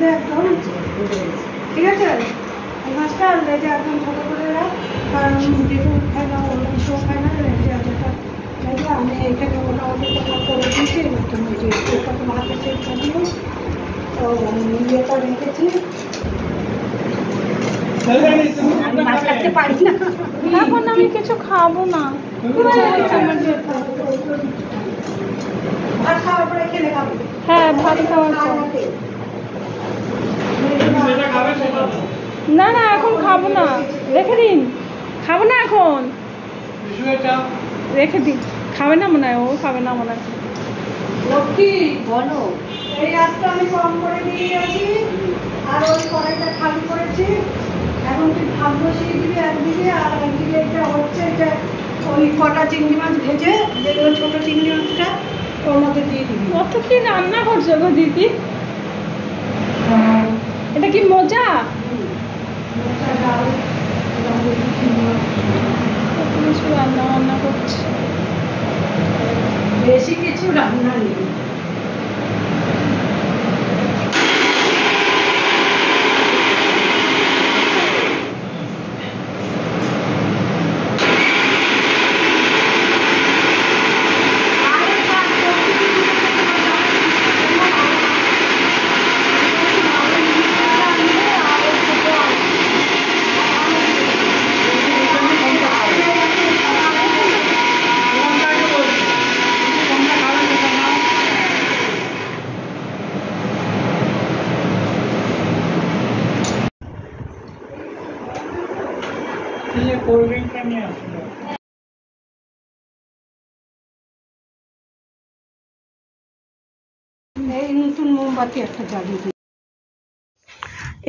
মধ্যে একদম ঠিক আছে। এই মাছটা লেজে একদম ছোটো করে রাখ, কারণ যেহেতু খায় না ওষুধ খায় না লেজে যেটা লেজে আমি এইটাকে মোটামুটি কোথাও করে দিয়েছি। তুমি যে কত ভাতের চেষ্টা দিও তো ইয়েটা রেখেছি। মাছ কাটতে পারি না এখন, আমি কিছু খাবো না। ভাত খাওয়ার পরে খেলে খাবো। হ্যাঁ ভাত খাওয়ার পর। না না এখন খাবো না, রেখে দিন। খাবো না এখন, রেখে দিন। খাবে না মনে হয়, ও খাবে না মনে হয়। লক্ষ্মী বলো, এই আজকে আমি কম করে দিয়ে গেছি আর ওই কড়াইটা খালি করেছি। এখন তুই ভাত বসিয়ে দিবি একদিকে, আর একদিকে এটা হচ্ছে এটা ওই কটা চিংড়ি মাছ ভেজে যেগুলো ছোটো চিংড়ি মাছটা ওর মধ্যে দিয়ে দিবি। কত কি রান্না করছো গো দিদি, এটা কি মজা? কিছু রান্না বান্না করছে, বেশি কিছু রান্না নেই।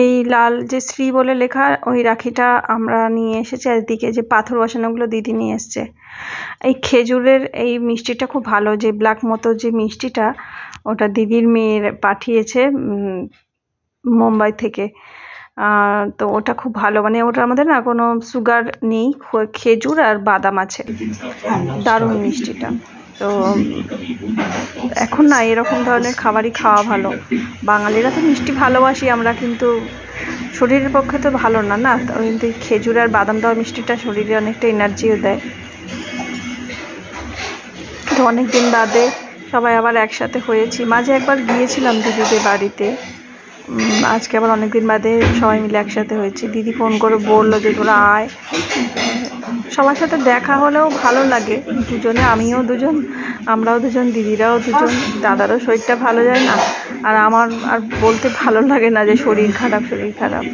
এই লাল যে শ্রী বলে লেখা ওই রাখিটা আমরা নিয়ে এসেছি। একদিকে যে পাথর বসানোগুলো দিদি নিয়ে এসছে। এই খেজুরের এই মিষ্টিটা খুব ভালো, যে ব্ল্যাক মতো যে মিষ্টিটা ওটা দিদির মেয়ের পাঠিয়েছে মুম্বাই থেকে। তো ওটা খুব ভালো, মানে ওটা আমাদের না কোনো সুগার নেই, খেজুর আর বাদাম আছে, দারুণ মিষ্টিটা। তো এখন না এরকম ধরনের খাবারই খাওয়া ভালো। বাঙালিরা তো মিষ্টি ভালোবাসি আমরা, কিন্তু শরীরের পক্ষে তো ভালো না না। কিন্তু খেজুর আর বাদাম দেওয়া মিষ্টিটা শরীরে অনেকটা এনার্জিও দেয়। তো অনেক দিন বাদে সবাই আবার একসাথে হয়েছি। মাঝে একবার গিয়েছিলাম দিদিদের বাড়িতে, আজকে আবার অনেকদিন বাদে সবাই মিলে একসাথে হয়েছি। দিদি ফোন করে বললো যে তোরা আয়। সবার সাথে দেখা হলেও ভালো লাগে, দুজনে, আমিও দুজন, আমরাও দুজন, দিদিরাও দুজন, দাদারও শরীরটা ভালো যায় না, আর আমার আর বলতে ভালো লাগে না যে শরীর খারাপ শরীর খারাপ।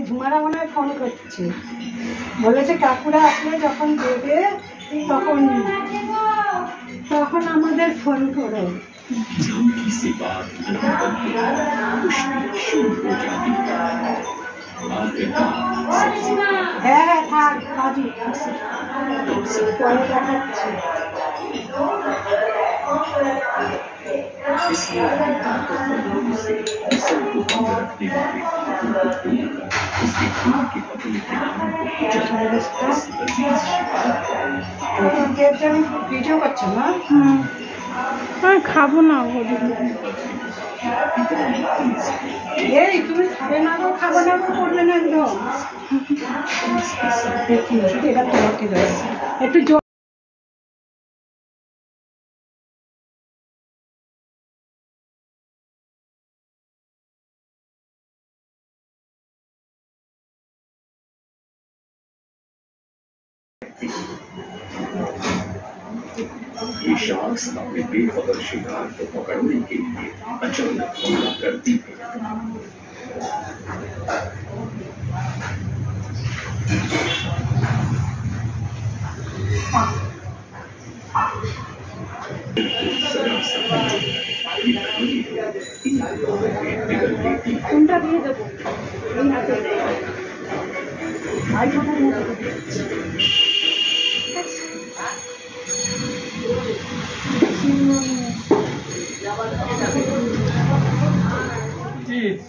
ঝুমারা মনে হয় ফোন করছে, বলেছে কাকুরা আসলে যখন দেবে তখন তখন আমাদের ফোন করো। হ্যাঁ হ্যাঁ থাক কাজী পরে দেখাচ্ছি। ভিডিও করছো না? আমি খাবো না। এই তুমি খাবে না গো, খাবো না গো করবে না একদম। এটা তোমাকে একটু ये शार्क्स अपने बेखबर शिकार को पकड़ने के लिए अचानक हमला करती है।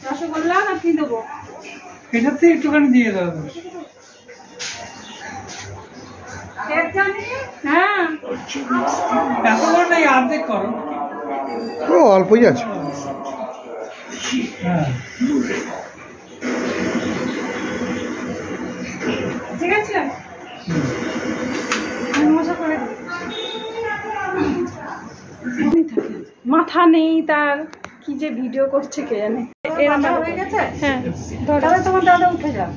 রসগোল্লা না কি দেবো? এটাতে একটুখানি দিয়ে দাও। হ্যাঁ এত বড় নাই, অর্ধেক করো। অল্পই আছে। ঠিক আছে মাথা নেই তার, কি যে ভিডিও করছে কে জানে। হয়ে গেছে। হ্যাঁ তাহলে তোমার দাদা উঠে যাও।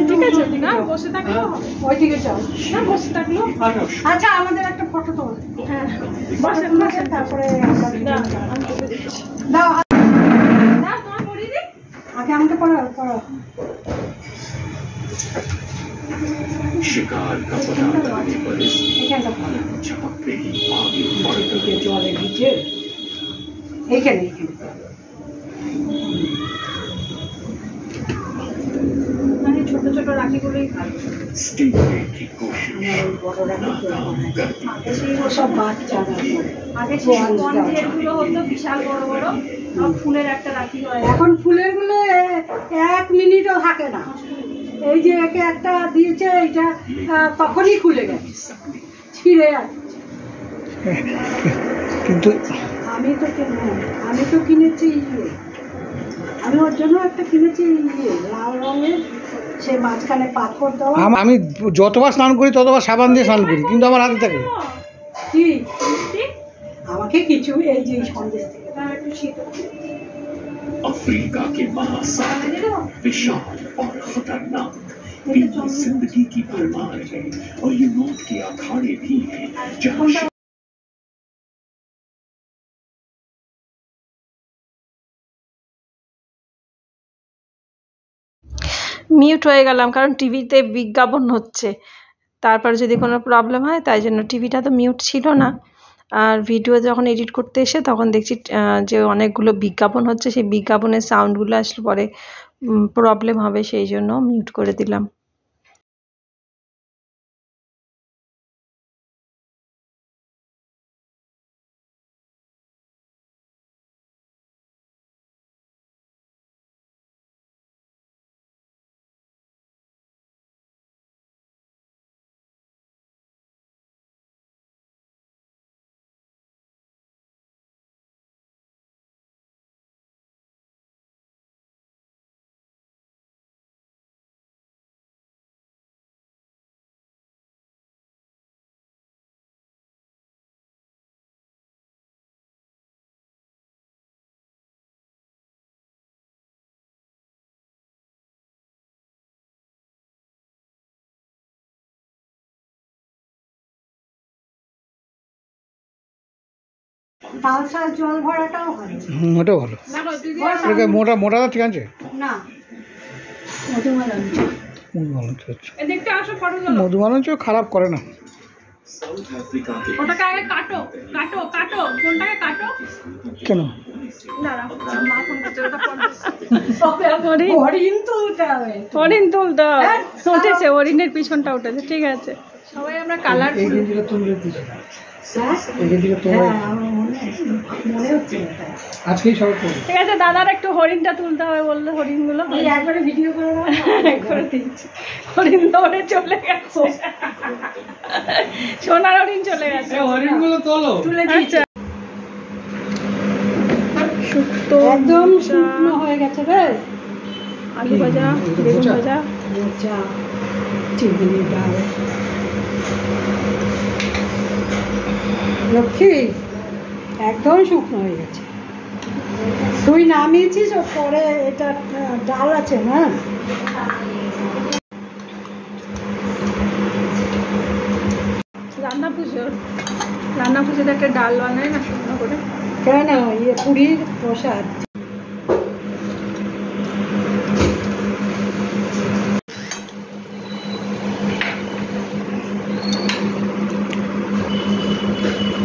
ঠিক আছে না বসে থাকলো, ওই দিকে যাও না বসে থাকলো। আচ্ছা আমাদের একটা ফটো তোলো। হ্যাঁ বসে বসে তারপরে দাও দাও তোমার পড়ি দি আগে আমাকে পড়াও পড়াও। शिकार का पता लगाने पर चमकते ही आगे बढ़कर জলে ভিজে এইখানে মানে ছোট ছোট রাখিগুলোই ভালো। स्टीमने की कोशिश সব বাচ্চারা আগে সেই স্পঞ্জের গুলো হতো বিশাল বড় বড়, আর ফুলের একটা রাখি হয়। এখন ফুলের গুলো 1 মিনিটও থাকে না। এই যে একে একটা দিয়েছে এটা তখনই খুলে গেছে, ছিঁড়ে যাচ্ছে। কিন্তু আমি তো কিনেছি আমি ওর জন্য একটা কিনেছি লাল রঙের, সে মাঝখানে পাথর দেওয়া। আমি যতবার স্নান করি ততবার সাবান দিয়ে স্নান করি, কিন্তু আমার হাতে থাকে। কি আমাকে কিছু এই যে সন্দেশ থেকে अफ्रीका के महासागर विशाल और खतरनाक, इनकी जिंदगी की भरमार है और ये मौत के अखाड़े भी हैं जहाँ মিউট হয়ে গেলাম কারণ টিভিতে বিজ্ঞাপন হচ্ছে, তারপরে যদি কোনো প্রবলেম হয় তাই জন্য। টিভিটা তো মিউট ছিল না, আর ভিডিও যখন এডিট করতে এসে তখন দেখছি যে অনেকগুলো বিজ্ঞাপন হচ্ছে, সেই বিজ্ঞাপনের সাউন্ডগুলো আসলে পরে প্রবলেম হবে, সেই জন্য মিউট করে দিলাম। তালসার জল ভরাটাও ভালো। ওটাও ভালো। মোটা মোটা ঠিক আছে না মধুমালঞ্চ মধুমালঞ্চ খারাপ করে না। ওটাকে আগে কাটো কাটো কাটো, কোনটাকে কাটো কেন? হরিণ তুলতে হবে, হরিণ তুলতে হবে। উঠেছে হরিণের পিছনটা উঠেছে, ঠিক আছে। সবাই আমরা কালার আজকেই সব ঠিক আছে। দাদার একটু হরিণটা তুলতে হবে বললে, হরিণগুলো একবারে ভিডিও করে দিচ্ছি। হরিণ দৌড়ে চলে গেছে, সোনার হরিণ চলে গেছে। হরিণগুলো তোলো তুলে দিয়েছে। শুক্তো একদম শুকনো হয়ে গেছে রে। আলু ভাজা, বেগুন ভাজা, চিংড়ি ডাল। লক্ষ্মী একদম শুকনো হয়ে গেছে। তুই নামিয়েছিস ও পরে এটা ডাল আছে না? রান্না পুজোতে একটা ডাল বানায় না শুকনো করে, কেন পুরীর প্রসাদ।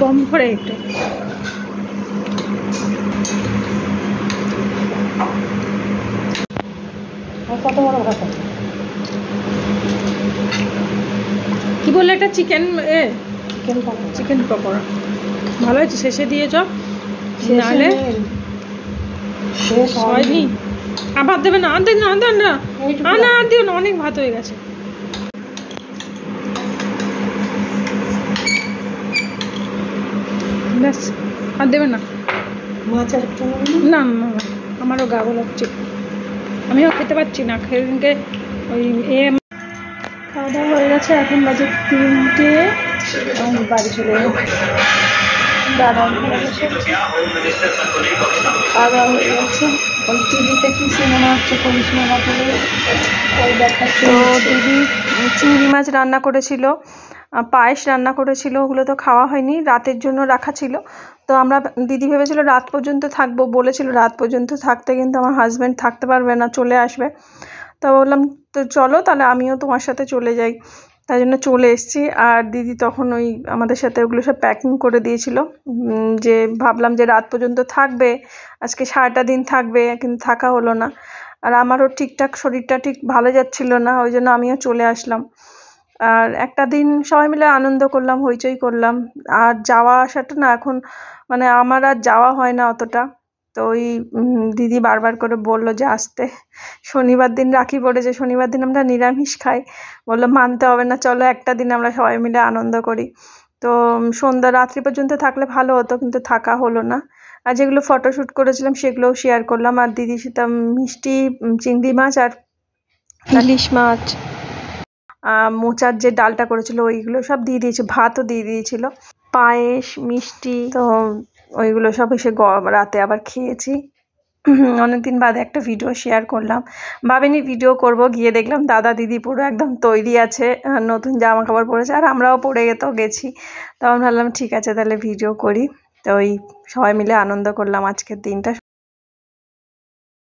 কম করে একটু। কত বড় ভাত আছে? কি বললে একটা চিকেন চিকেন পকোড়া ভালো হয়েছে, শেষে দিয়ে যাও নাহলে হয়নি। আর ভাত দেবে না? আর দিন না না না আর দিও না, অনেক ভাত হয়ে গেছে। ব্যাস আর দেবে না? মাছ আর একটা না না, আমারও গা গোলাচ্ছে, আমিও খেতে পারছি না। সেদিনকে ওই খাওয়া দাওয়া হয়ে গেছে, এখন বাজে 3টে, বাড়ি চলে যাবো। দাদা খাওয়া দাওয়া হয়ে গেছে, ওই টিভিতে কি সিনেমা হচ্ছে, কোন সিনেমা করে ওই দেখাচ্ছে। তো দিদি চিংড়ি মাছ রান্না করেছিল, পায়েস রান্না করেছিল, ওগুলো তো খাওয়া হয়নি, রাতের জন্য রাখা ছিল। তো আমরা দিদি ভেবেছিল রাত পর্যন্ত থাকবো, বলেছিল রাত পর্যন্ত থাকতে, কিন্তু আমার হাজব্যান্ড থাকতে পারবে না, চলে আসবে। তো বললাম তো চলো তাহলে আমিও তোমার সাথে চলে যাই, তাই জন্য চলে এসেছি। আর দিদি তখন ওই আমাদের সাথে ওগুলো সব প্যাকিং করে দিয়েছিল, যে ভাবলাম যে রাত পর্যন্ত থাকবে, আজকে সারাটা দিন থাকবে, কিন্তু থাকা হলো না। আর আমারও ঠিকঠাক শরীরটা ঠিক ভালো যাচ্ছিল না, ওই জন্য আমিও চলে আসলাম। আর একটা দিন সবাই মিলে আনন্দ করলাম, হইচই করলাম। আর যাওয়া আসাটা না এখন মানে আমার আর যাওয়া হয় না অতটা। তো ওই দিদি বারবার করে বললো যে আসতে, শনিবার দিন রাখি পড়েছে, শনিবার দিন আমরা নিরামিষ খাই, বললো মানতে হবে না, চলো একটা দিন আমরা সবাই মিলে আনন্দ করি। তো সন্ধ্যা রাত্রি পর্যন্ত থাকলে ভালো হতো, কিন্তু থাকা হলো না। আর যেগুলো ফটোশ্যুট করেছিলাম সেগুলোও শেয়ার করলাম। আর দিদির সাথে মিষ্টি, চিংড়ি মাছ আর ইলিশ মাছ, মোচার যে ডালটা করেছিল ওইগুলো সব দিয়ে দিয়েছে, ভাতও দিয়ে দিয়েছিল, পায়েস, মিষ্টি। তো ওইগুলো সব এসে রাতে আবার খেয়েছি। অনেকদিন বাদে একটা ভিডিও শেয়ার করলাম, ভাবিনি ভিডিও করব, গিয়ে দেখলাম দাদা দিদি পুরো একদম তৈরি আছে, নতুন জামা কাপড় পরেছে, আর আমরাও পরে তো গেছি। তখন ভাবলাম ঠিক আছে তাহলে ভিডিও করি। তো ওই সবাই মিলে আনন্দ করলাম আজকের দিনটা।